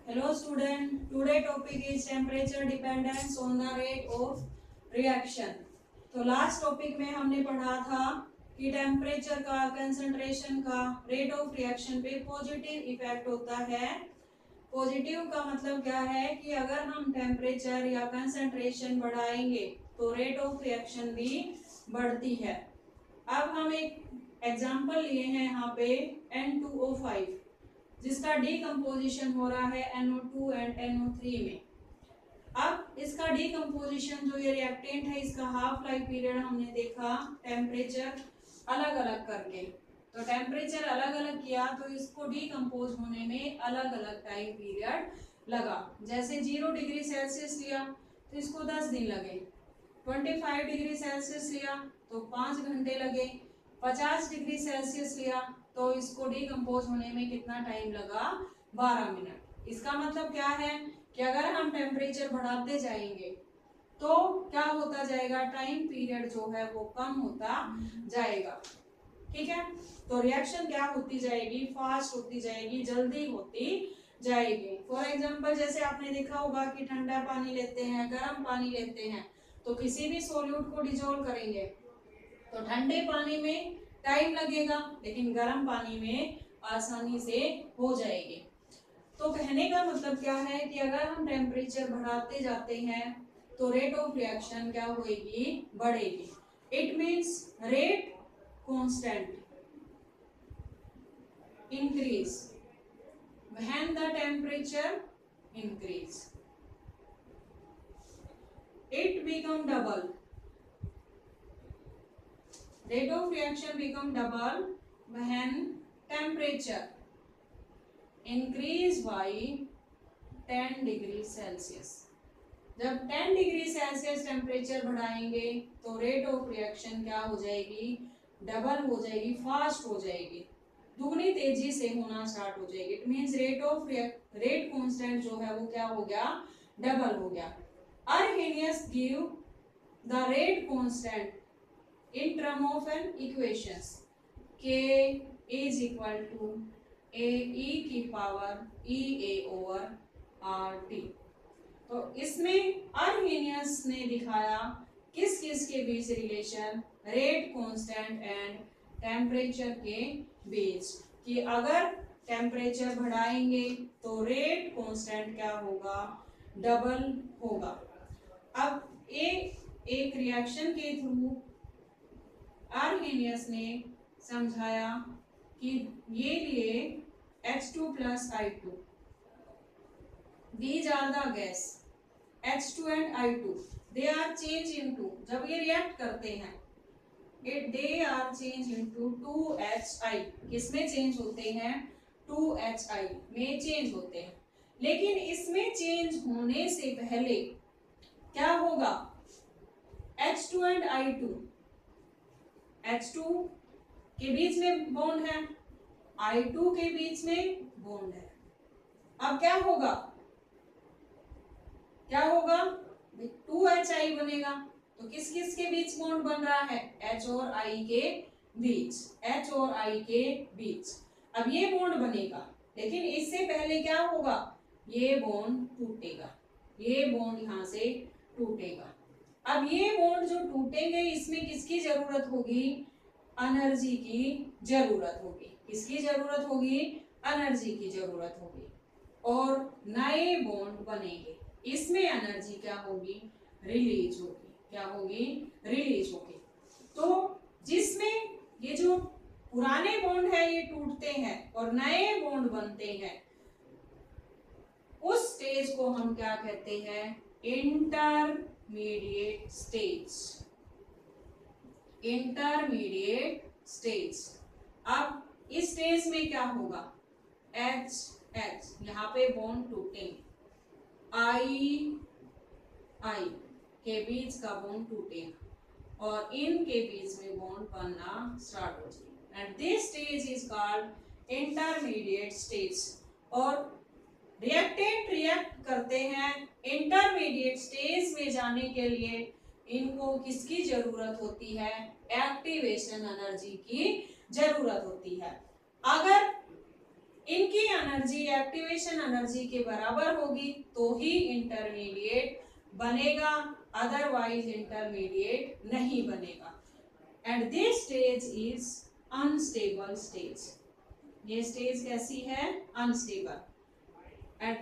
Hello student, today topic is temperature dependence on the rate of reaction. तो last topic में हमने पढ़ा था कि टेम्परेचर का, कंसंट्रेशन का, रेट ऑफ रिएक्शन पे पॉजिटिव इफेक्ट होता है। पॉजिटिव का मतलब क्या है कि अगर हम टेम्परेचर या कंसंट्रेशन बढ़ाएंगे तो रेट ऑफ रिएक्शन भी बढ़ती है। अब हम एक एग्जांपल लिए हैं यहाँ पे N2O5 जिसका डीकम्पोजिशन हो रहा है NO2 एंड NO3 में। अब इसका डीकम्पोजिशन जो ये रिएक्टेंट है इसका हाफ लाइफ पीरियड हमने देखा टेम्परेचर अलग अलग करके। तो टेम्परेचर अलग अलग किया तो इसको डीकम्पोज होने में अलग अलग टाइम पीरियड लगा। जैसे 0 डिग्री सेल्सियस लिया तो इसको 10 दिन लगे, 25 डिग्री सेल्सियस लिया तो 5 घंटे लगे, 50 डिग्री सेल्सियस लिया तो इसको डीकम्पोज होने में कितना टाइम लगा? 12 मिनट। इसका मतलब क्या है कि अगर हम टेम्परेचर बढ़ाते जाएंगे तो क्या होता जाएगा? टाइम पीरियड जो है वो कम होता जाएगा। ठीक है, तो रिएक्शन क्या होती जाएगी? फास्ट होती जाएगी, जल्दी होती जाएगी। फॉर एग्जाम्पल जैसे आपने देखा होगा कि ठंडा पानी लेते हैं, गर्म पानी लेते हैं, तो किसी भी सॉल्यूट को डिजोल्व करेंगे तो ठंडे पानी में टाइम लगेगा लेकिन गर्म पानी में आसानी से हो जाएगी। तो कहने का मतलब क्या है कि अगर हम टेम्परेचर बढ़ाते जाते हैं तो रेट ऑफ रिएक्शन क्या होगी? बढ़ेगी। It means rate constant increase when the temperature increase. It become double. Rate of reaction become double when temperature increase by 10 degree Celsius. जब 10 डिग्री सेल्सियस टेम्परेचर बढ़ाएंगे तो रेट ऑफ रिएक्शन क्या हो जाएगी? Double हो जाएगी, फास्ट हो जाएगी, दुगनी तेजी से होना स्टार्ट हो जाएगी। इट मींस रेट कांस्टेंट जो है वो क्या हो गया? डबल हो गया। Arrhenius give the rate constant in term of an equations K is equal to A e की power E A over R T. तो इसमें अर्हेनियस ने दिखाया किस किस के बीच relation? Rate constant and temperature के बीच, कि अगर टेम्परेचर बढ़ाएंगे तो रेट कांस्टेंट क्या होगा? डबल होगा। अब एक रिएक्शन के थ्रू अर्हेनियस ने समझाया कि ये लिए H2 plus I2, these are the gas H2 and I2, they are changed into, जब ये रिएक्ट करते हैं they are changed into 2HI। किसमें चेंज होते हैं? 2HI में चेंज होते हैं। लेकिन इसमें चेंज होने से पहले क्या होगा? H2 and I2, H2 के बीच में बॉन्ड है, I2 के बीच में बॉन्ड है। अब क्या होगा? क्या होगा? 2HI बनेगा। तो किस किस के बीच बॉन्ड बन रहा है? H और I के बीच, H और I के बीच। अब ये बॉन्ड बनेगा लेकिन इससे पहले क्या होगा? ये बॉन्ड टूटेगा, ये बॉन्ड यहाँ से टूटेगा। अब ये बॉन्ड जो टूटेंगे इसमें किसकी जरूरत होगी? एनर्जी की जरूरत होगी। किसकी जरूरत होगी? एनर्जी की जरूरत होगी और नए बॉन्ड बनेंगे। इसमें एनर्जी क्या होगी? रिलीज होगी। क्या होगी? रिलीज होगी। तो जिसमें ये जो पुराने बॉन्ड है ये टूटते हैं और नए बॉन्ड बनते हैं, उस स्टेज को हम क्या कहते हैं? Intermediate stage. Intermediate stage. अब इस स्टेज में क्या होगा? H यहाँ पे बॉन्ड टूटेंगे, I के बीच का बॉन्ड टूटेगा और इनके बीच में बॉन्ड बनना स्टार्ट हो जाएगा and this stage is called intermediate stage. और रिएक्टेंट रिएक्ट करते हैं इंटरमीडिएट स्टेज में जाने के लिए इनको किसकी जरूरत होती है? एक्टिवेशन एनर्जी की जरूरत होती है। अगर इनकी एनर्जी एक्टिवेशन एनर्जी के बराबर होगी तो ही इंटरमीडिएट बनेगा, अदरवाइज इंटरमीडिएट नहीं बनेगा। And this stage is unstable stage. ये स्टेज कैसी है? Unstable. And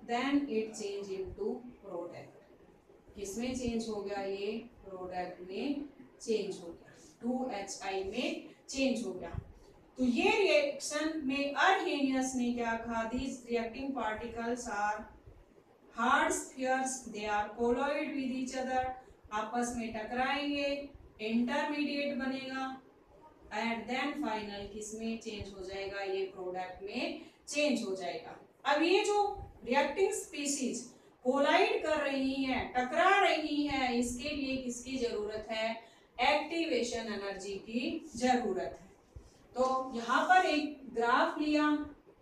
then it change into product. किसमें चेंज हो गया? ये प्रोडक्ट में चेंज हो गया, 2HI में चेंज हो गया। तो ये रिएक्शन में अर्हेनियस ने क्या कहा? These reacting particles are hard spheres, they are collide with each other, आपस में टकराएंगे, इंटरमीडिएट बनेगा एंड देन फाइनल किसमें चेंज हो जाएगा? ये प्रोडक्ट में चेंज हो जाएगा। अब ये जो रिएक्टिंग स्पीसीज कोलाइड कर रही हैं, टकरा रही हैं, इसके लिए किसकी जरूरत है? एक्टिवेशन एनर्जी की जरूरत है। तो यहाँ पर एक ग्राफ लिया,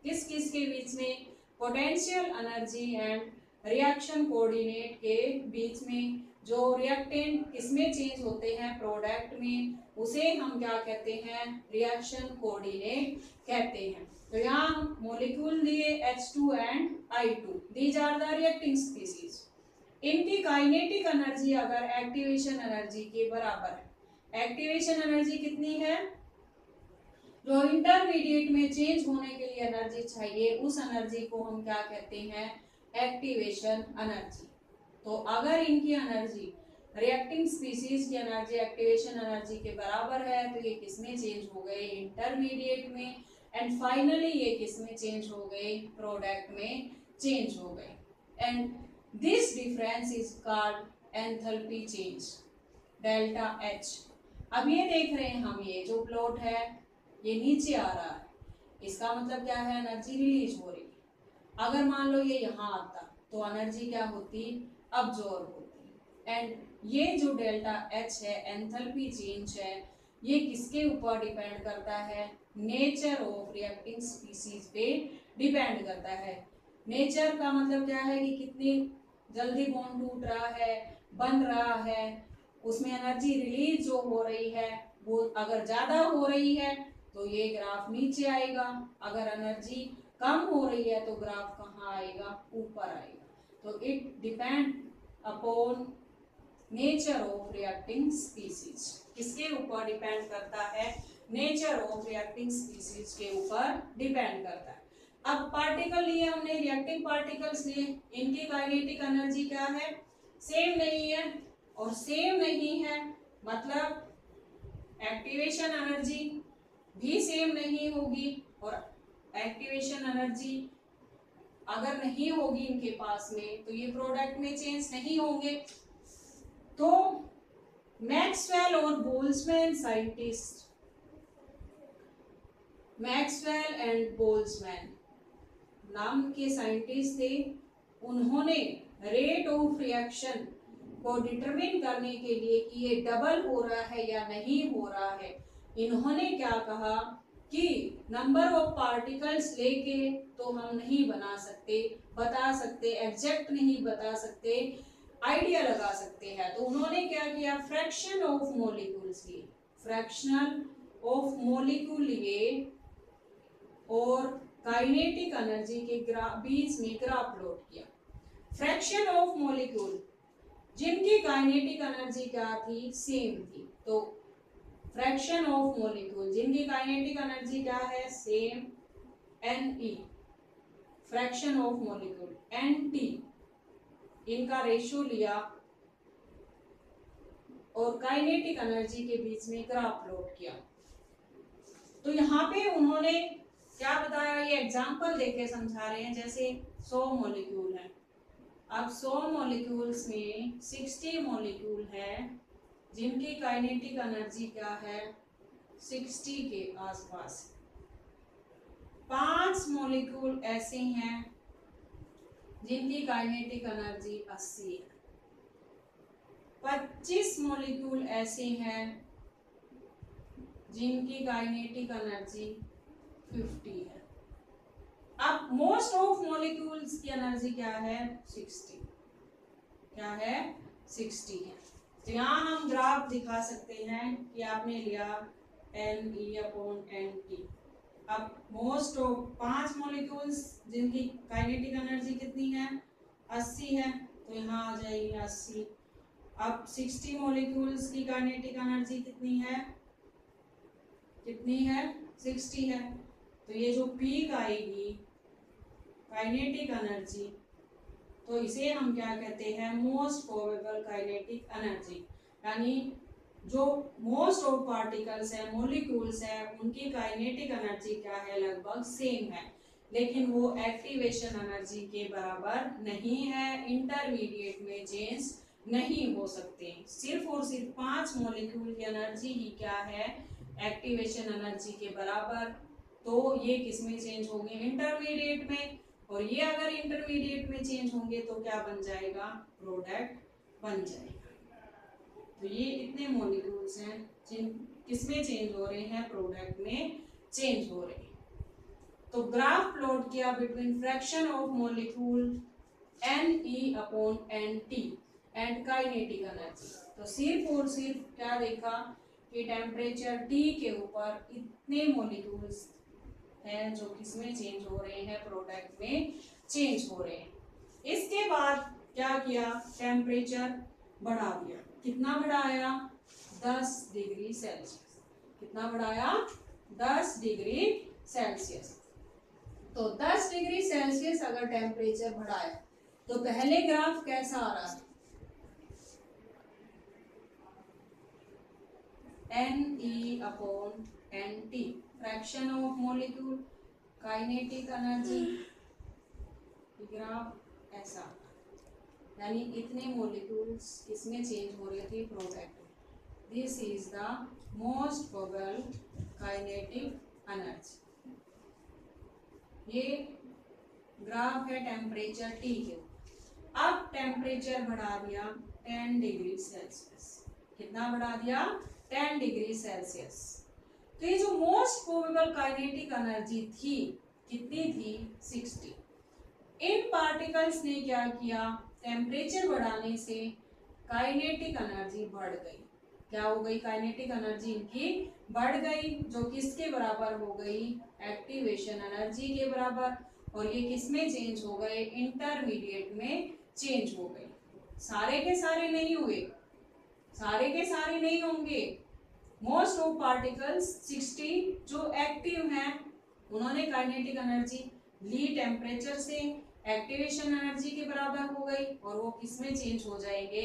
किस किस के बीच में? Potential energy and reaction coordinate के बीच में। जो रिएक्टेंट किसमें चेंज होते हैं? प्रोडक्ट में, उसे हम क्या कहते हैं? रिएक्शन कोऑर्डिनेट कहते हैं। तो यहाँ मॉलिक्यूल दिए H2 and I2, these are the reacting species. इनकी काइनेटिक एनर्जी अगर एक्टिवेशन एनर्जी के बराबर है, एक्टिवेशन एनर्जी कितनी है? जो इंटरमीडिएट में चेंज होने के लिए एनर्जी चाहिए, उस एनर्जी को हम क्या कहते हैं? Activation energy. तो अगर इनकी एनर्जी रिएक्टिंग स्पीसीज की एनर्जी एक्टिवेशन एनर्जी के बराबर है तो ये किसमें चेंज हो गए? इंटरमीडिएट में। एंड फाइनली ये किसमें चेंज हो गए? प्रोडक्ट में चेंज हो गए। And this difference is called enthalpy change, delta H। अब ये देख रहे हैं हम, ये जो प्लॉट है ये नीचे आ रहा है, इसका मतलब क्या है? एनर्जी रिलीज हो रही है। अगर मान लो ये यहाँ आता तो एनर्जी क्या होती? अब्जॉर्ब होती। एंड ये जो डेल्टा H है, एंथैल्पी चेंज है, ये किसके ऊपर डिपेंड करता है? नेचर ऑफ रिएक्टिंग स्पीसीज पे डिपेंड करता है। नेचर का मतलब क्या है? कि कितनी जल्दी बॉन्ड टूट रहा है, बन रहा है, उसमें एनर्जी रिलीज जो हो रही है वो अगर ज्यादा हो रही है तो ये ग्राफ नीचे आएगा, अगर एनर्जी कम हो रही है तो ग्राफ कहाँ आएगा? ऊपर आएगा। तो it depend upon nature of reacting species. किसके ऊपर डिपेंड करता है? नेचर ऑफ रिएक्टिंग स्पीसीज के ऊपर डिपेंड करता है। अब पार्टिकल लिए हमने, रिएक्टिंग पार्टिकल्स लिए, इनकी काइनेटिक एनर्जी क्या है? सेम नहीं है, और सेम नहीं है मतलब एक्टिवेशन एनर्जी भी सेम नहीं होगी, और एक्टिवेशन एनर्जी अगर नहीं होगी इनके पास में तो ये प्रोडक्ट में चेंज नहीं होंगे। तो मैक्सवेल और Boltzmann scientist, Maxwell and Boltzmann नाम के साइंटिस्ट थे, उन्होंने रेट ऑफ रिएक्शन को डिटरमिन करने के लिए कि ये डबल हो रहा है या नहीं हो रहा है, इन्होंने क्या कहा कि नंबर ऑफ पार्टिकल्स लेके तो हम नहीं बता सकते, एग्जैक्ट नहीं बता सकते, आइडिया लगा सकते हैं। तो उन्होंने क्या किया? फ्रैक्शन ऑफ मॉलिक्यूल्स लिए, फ्रैक्शनल ऑफ मॉलिक्यूल लिए और काइनेटिक एनर्जी के बीच में ग्राफ प्लॉट किया। फ्रैक्शन ऑफ मॉलिक्यूल जिनकी काइनेटिक एनर्जी क्या थी? सेम थी। तो फ्रैक्शन ऑफ मॉलिक्यूल जिनकी काइनेटिक एनर्जी क्या है? Same, Ne। Fraction of molecule Nt, इनका रेशियो लिया और काइनेटिक एनर्जी के बीच में ग्राफ प्लॉट किया। तो यहाँ पे उन्होंने क्या बताया? ये एग्जांपल देके समझा रहे हैं। जैसे 100 मॉलिक्यूल है, अब 100 मॉलिक्यूल्स में 60 मॉलिक्यूल है जिनकी काइनेटिक एनर्जी क्या है? 60 के आसपास। 5 मॉलिक्यूल ऐसे हैं जिनकी काइनेटिक एनर्जी 80 है। 25 मॉलिक्यूल ऐसे हैं जिनकी काइनेटिक एनर्जी 50 है। अब मोस्ट ऑफ मॉलिक्यूल्स की एनर्जी क्या है? 60। क्या है? 60 है। तो यहाँ हम ग्राफ दिखा सकते हैं कि आपने लिया Ne/Nt। अब मोस्ट ऑफ 5 मॉलिक्यूल्स जिनकी काइनेटिक एनर्जी कितनी है 80 है, तो यहाँ आ जाएगी 80। अब 60 मॉलिक्यूल्स की काइनेटिक एनर्जी कितनी है 60 है, तो ये जो पीक आएगी काइनेटिक एनर्जी, तो इसे हम क्या कहते हैं मोस्ट प्रोबेबल काइनेटिक एनर्जी। यानी जो मोस्ट ऑफ पार्टिकल्स है मॉलिक्यूल्स है उनकी काइनेटिक एनर्जी क्या है लगभग सेम है, लेकिन वो एक्टिवेशन एनर्जी के बराबर नहीं है, इंटरमीडिएट में चेंज नहीं हो सकते। सिर्फ और सिर्फ 5 मॉलिक्यूल की एनर्जी ही क्या है एक्टिवेशन एनर्जी के बराबर, तो ये किस में चेंज होंगे इंटरमीडिएट में, और ये अगर इंटरमीडिएट में चेंज होंगे तो क्या बन जाएगा प्रोडक्ट बन जाएगा। तो ये इतने मॉलिक्यूल्स हैं जिन किसमें चेंज हो रहे हैं प्रोडक्ट में चेंज हो रहे हैं। तो ग्राफ प्लॉट किया between fraction of molecule Ne/Nt and kinetic energy. तो सिर्फ और सिर्फ क्या देखा कि टेम्परेचर T के ऊपर इतने मॉलिक्यूल्स हैं जो किसमें चेंज हो रहे हैं प्रोडक्ट में चेंज हो रहे हैं। इसके बाद क्या किया टेम्परेचर बढ़ा दिया, कितना बढ़ाया 10 डिग्री सेल्सियस, कितना बढ़ाया 10 डिग्री सेल्सियस। तो 10 डिग्री सेल्सियस अगर टेम्परेचर बढ़ाया तो पहले ग्राफ कैसा आ रहा है Ne/Nt fraction of molecule kinetic energy, graph ऐसा, यानी इतने मॉलिक्यूल्स किसमें चेंज हो रहे थे product. This is the most probable kinetic energy. ये ग्राफ है टेम्परेचर T के। अब टेम्परेचर बढ़ा दिया 10 डिग्री सेल्सियस, कितना बढ़ा दिया 10 डिग्री सेल्सियस। तो ये जो मोस्ट प्रोबेबल काइनेटिक एनर्जी थी कितनी थी 60। इन पार्टिकल्स ने क्या किया टेम्परेचर बढ़ाने से काइनेटिक एनर्जी बढ़ गई। क्या हो गई काइनेटिक एनर्जी इनकी बढ़ गई, जो किसके बराबर हो गई एक्टिवेशन एनर्जी के बराबर, और ये किस में चेंज हो गए इंटरमीडिएट में चेंज हो गए। सारे के सारे नहीं हुए, सारे के सारे नहीं होंगे। मोस्ट ऑफ पार्टिकल्स 60 जो एक्टिव हैं उन्होंने काइनेटिक एनर्जी ली टेम्परेचर से, एक्टिवेशन एनर्जी के बराबर हो गई, और वो किस में चेंज हो जाएंगे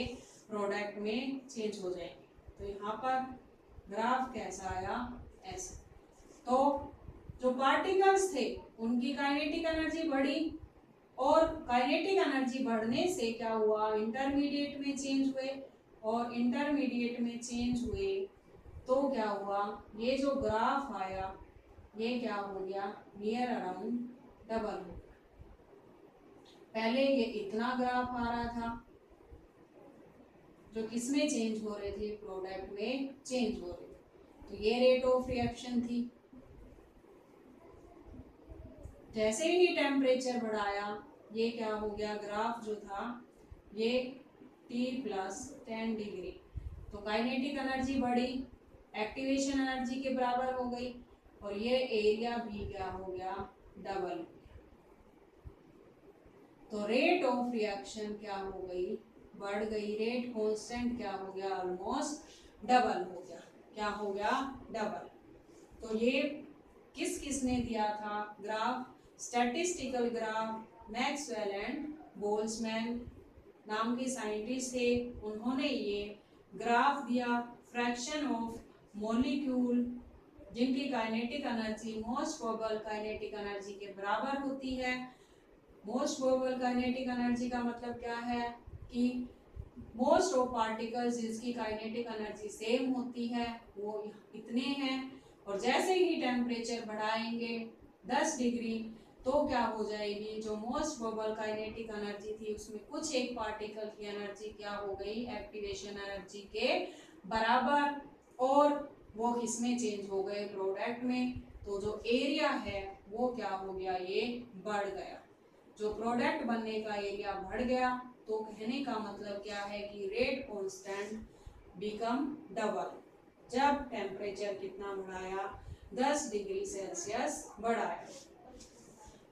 प्रोडक्ट में चेंज हो जाएंगे। तो यहाँ पर ग्राफ कैसा आया ऐसा। तो जो पार्टिकल्स थे उनकी काइनेटिक एनर्जी बढ़ी, और काइनेटिक एनर्जी बढ़ने से क्या हुआ इंटरमीडिएट में चेंज हुए, और इंटरमीडिएट में चेंज हुए तो क्या हुआ ये जो ग्राफ आया ये क्या हो गया नियर अराउंड डबल हो गया। पहले ये इतना ग्राफ आ रहा था जो किसमें चेंज हो रहे थे प्रोडक्ट में चेंज हो रहे थे, तो ये रेट ऑफ रिएक्शन थी। जैसे ही टेम्परेचर बढ़ाया ये क्या हो गया ग्राफ जो था ये T+10 डिग्री, तो काइनेटिक एनर्जी बढ़ी, एक्टिवेशन एनर्जी के बराबर हो गई, और ये एरिया भी क्या हो गया डबल हो गया। तो रेट ऑफ रिएक्शन क्या हो गई बढ़ गई, रेट कांस्टेंट क्या हो गया ऑलमोस्ट डबल हो गया। क्या हो गया डबल। तो ये किस किसने दिया था graph, statistical graph Maxwell and Boltzmann नाम के साइंटिस्ट थे, उन्होंने ये ग्राफ दिया फ्रैक्शन ऑफ मॉलिक्यूल जिनकी kinetic energy most probable kinetic energy के बराबर होती है। मोस्ट प्रोबेबल काइनेटिक एनर्जी का मतलब क्या है कि मोस्ट ऑफ पार्टिकल्स जिसकी काइनेटिक एनर्जी सेम होती है वो इतने हैं, और जैसे ही टेम्परेचर बढ़ाएंगे 10 डिग्री तो क्या हो जाएगी जो मोस्ट प्रोबेबल काइनेटिक एनर्जी थी उसमें कुछ एक पार्टिकल की एनर्जी क्या हो गई एक्टिवेशन एनर्जी के बराबर, और वो किसमें चेंज हो गए प्रोडक्ट में। तो जो एरिया है वो क्या हो गया ये बढ़ गया, जो प्रोडक्ट बनने का एरिया बढ़ गया। तो कहने का मतलब क्या है कि रेट कांस्टेंट बिकम डबल। जब टेम्परेचर कितना बढ़ाया 10 डिग्री सेल्सियस बढ़ाया।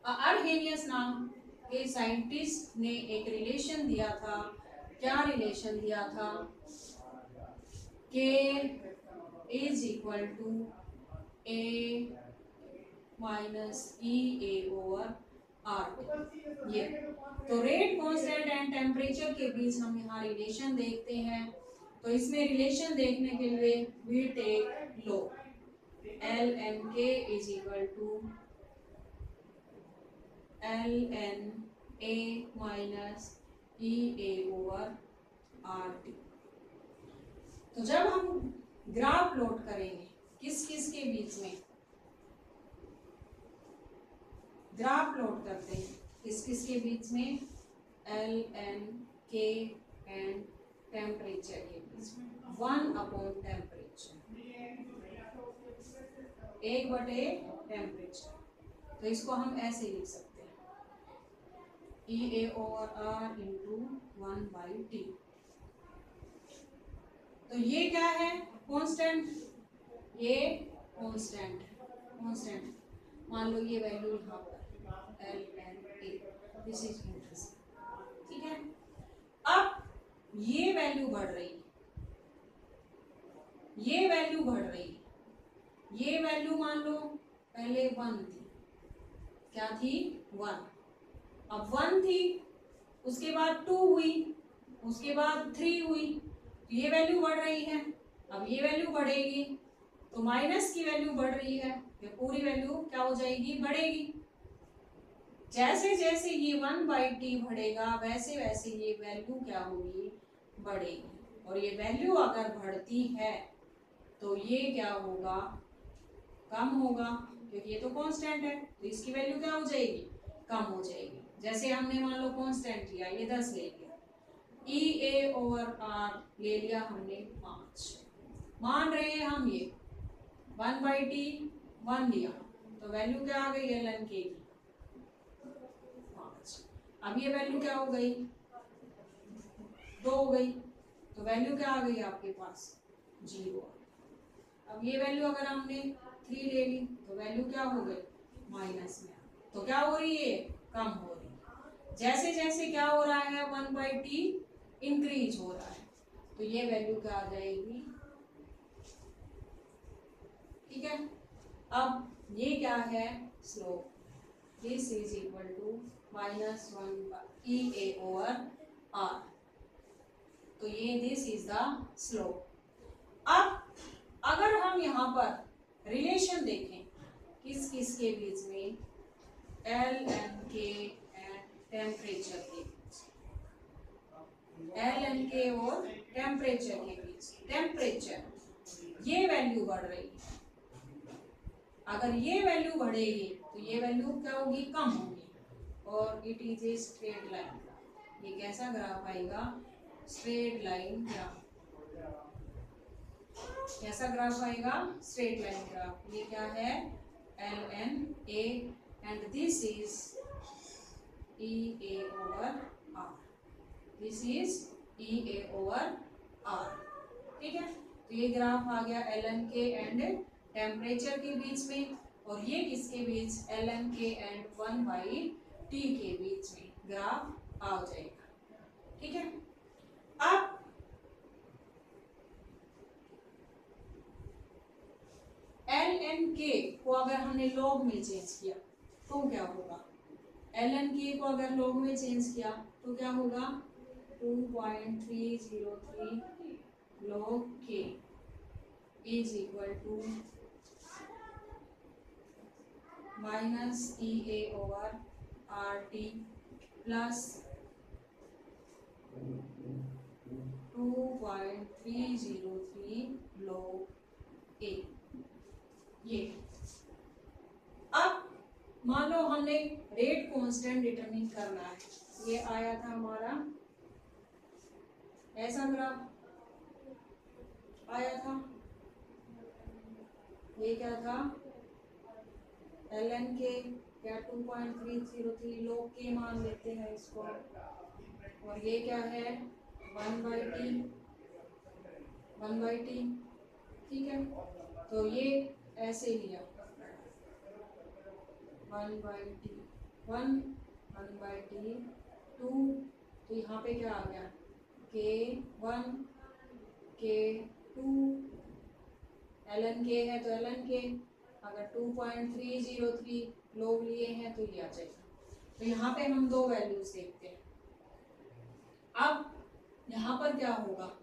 अर्हेनियस नाम के साइंटिस्ट ने एक रिलेशन दिया था। क्या रिलेशन दिया था? K is equal to A minus EA over R। ये तो रेट कांस्टेंट एंड टेम्परेचर के बीच हम यहाँ रिलेशन देखते हैं। तो इसमें रिलेशन देखने के लिए we take log ln K is equal to ln A minus EA over RT। तो जब हम ग्राफ प्लॉट करेंगे किस किस के बीच में ग्राफ प्लॉट करते हैं, किस किस के बीच में? ln K एंड टेम्परेचर के बीच में 1 टेम्परेचर, 1/टेम्परेचर। तो इसको हम ऐसे लिख सकते हैं EA over R into 1/T। तो ये क्या है? कांस्टेंट। ये कांस्टेंट मान लो ये वैल्यू यहाँ पर ln A, this is interest. ठीक है, अब ये वैल्यू बढ़ रही है, ये वैल्यू बढ़ रही है। ये वैल्यू मान लो पहले 1 थी, क्या थी? 1। अब 1 थी, उसके बाद 2 हुई, उसके बाद 3 हुई, तो ये वैल्यू बढ़ रही है। अब ये वैल्यू बढ़ेगी तो माइनस की वैल्यू बढ़ रही है, ये पूरी वैल्यू क्या हो जाएगी? बढ़ेगी। जैसे जैसे ये 1/T बढ़ेगा वैसे वैसे ये वैल्यू क्या होगी? बढ़ेगी। और ये वैल्यू अगर बढ़ती है तो ये क्या होगा? कम होगा, क्योंकि ये तो कांस्टेंट है, तो इसकी वैल्यू क्या हो जाएगी? कम हो जाएगी। जैसे हमने मान लो कांस्टेंट लिया, ये 10 ले लिया, EA ओवर R ले लिया हमने 5, मान रहे हैं हम ये 1/T 1 लिया, तो वैल्यू क्या आ गई? ln K की 5। अब ये वैल्यू क्या हो गई? 2 हो गई, तो वैल्यू क्या आ गई आपके पास? 0। अब ये वैल्यू अगर हमने 3 ले ली तो वैल्यू क्या हो गई? माइनस में। तो क्या हो रही है? कम हो रही है। जैसे जैसे क्या हो रहा है? 1/T इंक्रीज हो रहा है, तो ये वैल्यू क्या आ जाएगी? ठीक है, अब ये क्या है? Slope. This is equal to -1 EA over R। तो ये दिस इज द स्लोप। अब अगर हम यहाँ पर रिलेशन देखें किस किस के बीच में? ln K एंड टेम्परेचर के बीच, ln K और टेम्परेचर के बीच। टेम्परेचर, ये वैल्यू बढ़ रही है, अगर ये वैल्यू बढ़ेगी तो ये वैल्यू क्या होगी? कम होगी। और it is a straight line. ये कैसा ग्राफ आएगा? Straight line graph. कैसा ग्राफ आएगा? Straight line graph. ये क्या है? ln A and this is EA over R। This is EA over R। ठीक है, तो ये ग्राफ आ गया ln K एंड टेम्परेचर के बीच में, और ये किसके बीच? ln K एंड 1/T के बीच में ग्राफ आ जाएगा। ठीक है, अब ln K को अगर हमने लॉग में चेंज किया तो क्या होगा? ln K को अगर लॉग में चेंज किया तो क्या होगा? 2.303 log K is equal to -EA over RT plus 2.303 log A। ये अब मान लो हमने रेट कांस्टेंट डिटरमिन करना है। ये आया था हमारा ऐसा ग्राफ आया था, ये क्या था? ln K क्या 2.303 log K मान लेते हैं इसको, और ये क्या है? 1/T। ठीक है, तो ये ऐसे लिया 1/T1 1/T2, तो यहाँ पे क्या आ गया K1 K2, ln K है तो ln K, अगर 2.303 लोग लिए हैं तो ये आ जाएगा। तो यहाँ पे हम दो वैल्यूज देखते हैं। अब यहाँ पर क्या होगा,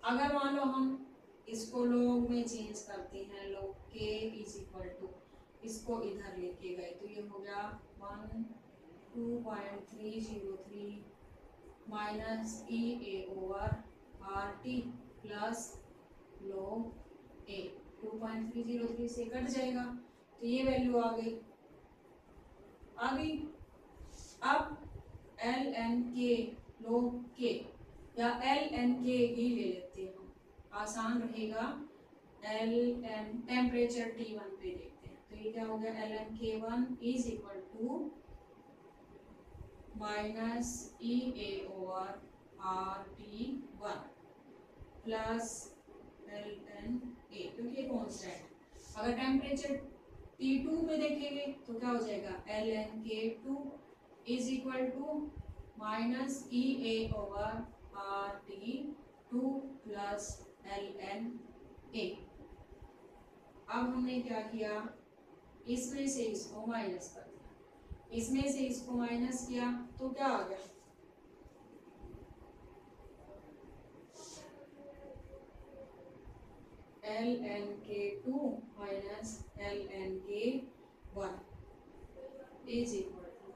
अगर मान लो हम इसको लोग में चेंज करते हैं, लोग K इज इक्वल टू इसको इधर लेके गए तो ये हो गया 2.303 minus EA/RT plus log A। 2.303 से कट जाएगा तो ये वैल्यू आ गई। अब ln K log K या ln K ही ले लेते हैं, आसान रहेगा। ln टेम्परेचर T1 पे देखते हैं तो ये क्या हो गया, ln K1 is equal to minus EA/RT1 plus ln A, क्योंकि ये कॉन्स्टेंट। अगर टेम्परेचर T2 पे देखेंगे तो क्या हो जाएगा, ln K2 is equal to minus EA/RT2 plus ln A। अब हमने क्या किया, इसमें से इसको माइनस कर दिया, इसमें से इसको माइनस किया तो क्या आ गया, ln K2 minus ln K1 is equal to,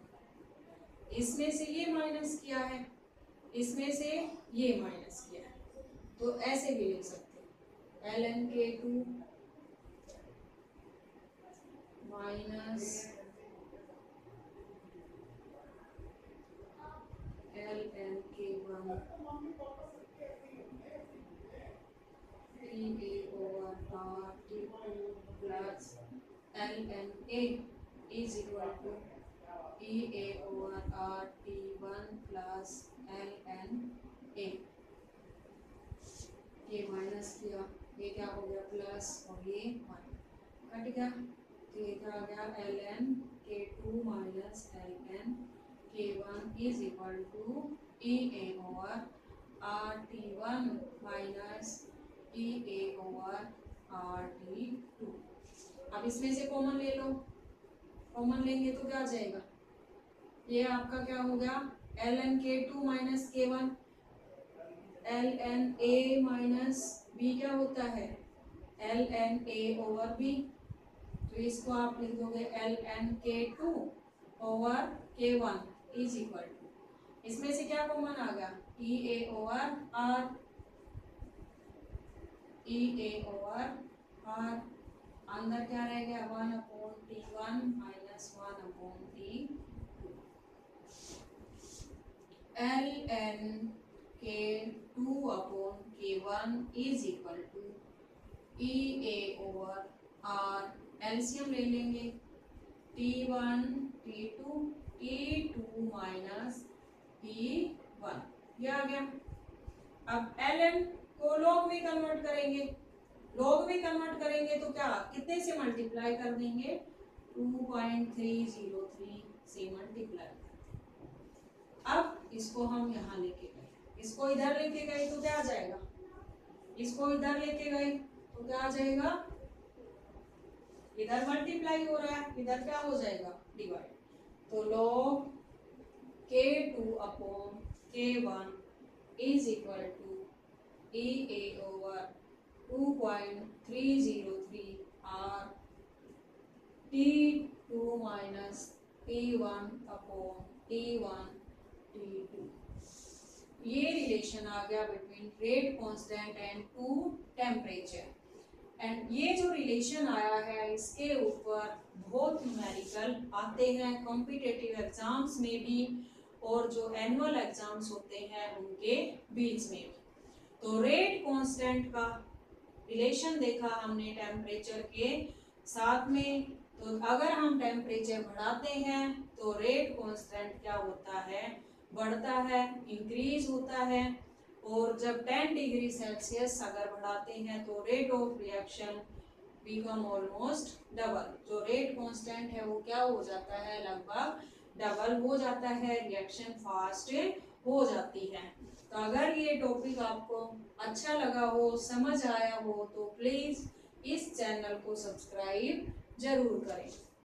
इसमें से ये माइनस किया है, इसमें से ये माइनस किया है, तो ऐसे भी लिख सकते हैं ln K2 minus ln K1 EA/RT2 plus ln A is equal to EA/RT1 plus ln A। ये माइनस किया, ये क्या हो गया प्लस और ये माइनस कट गया, तो ये क्या आ गया ln K2 minus ln K1 is equal to EA/RT1 minus EA/RT2। अब इसमें से कॉमन ले लो, कॉमन लेंगे तो क्या आ जाएगा, ये आपका क्या हो गया ln K2 minus K1, ln A minus B क्या होता है ln A/B, तो इसको आप लिख दोगे ln K2 over K1 is equal to, इसमें से क्या कॉमन आ गया EA/R, EA/R, अंदर क्या रह गया 1/T1 minus 1/T2, ln K2/K1 is equal to EA/R, LCM ले लेंगे T1 T2 T2 minus T1, ये आ गया। अब ln को log में कन्वर्ट करेंगे, log में कन्वर्ट करेंगे तो क्या कितने से मल्टीप्लाई कर देंगे, 2.303 से मल्टीप्लाई। अब इसको हम यहाँ लेके गए, इसको इधर लेके गए तो क्या आ जाएगा, इसको इधर लेके गए तो क्या आ जाएगा, इधर मल्टीप्लाई हो रहा है, इधर क्या हो जाएगा डिवाइड, तो log K2/K1 is equal to EA/2.303 R T2 minus T1/T1 T2। ये रिलेशन आ गया between rate constant and two temperature. And ये जो रिलेशन आया है इसके ऊपर बहुत न्यूमेरिकल आते हैं कॉम्पिटिटिव एग्जाम्स में भी और जो एनुअल एग्जाम्स होते हैं उनके बीच में भी। तो रेट कांस्टेंट का रिलेशन देखा हमने टेम्परेचर के साथ में, तो अगर हम टेम्परेचर बढ़ाते हैं तो रेट कांस्टेंट क्या होता है, बढ़ता है, इंक्रीज होता है। और जब 10 डिग्री सेल्सियस अगर बढ़ाते हैं तो rate of reaction become almost double. जो रेट कांस्टेंट है वो क्या हो जाता है, लगभग डबल हो जाता है, रिएक्शन फास्ट हो जाती है। तो अगर ये टॉपिक आपको अच्छा लगा हो, समझ आया हो, तो प्लीज इस चैनल को सब्सक्राइब जरूर करें।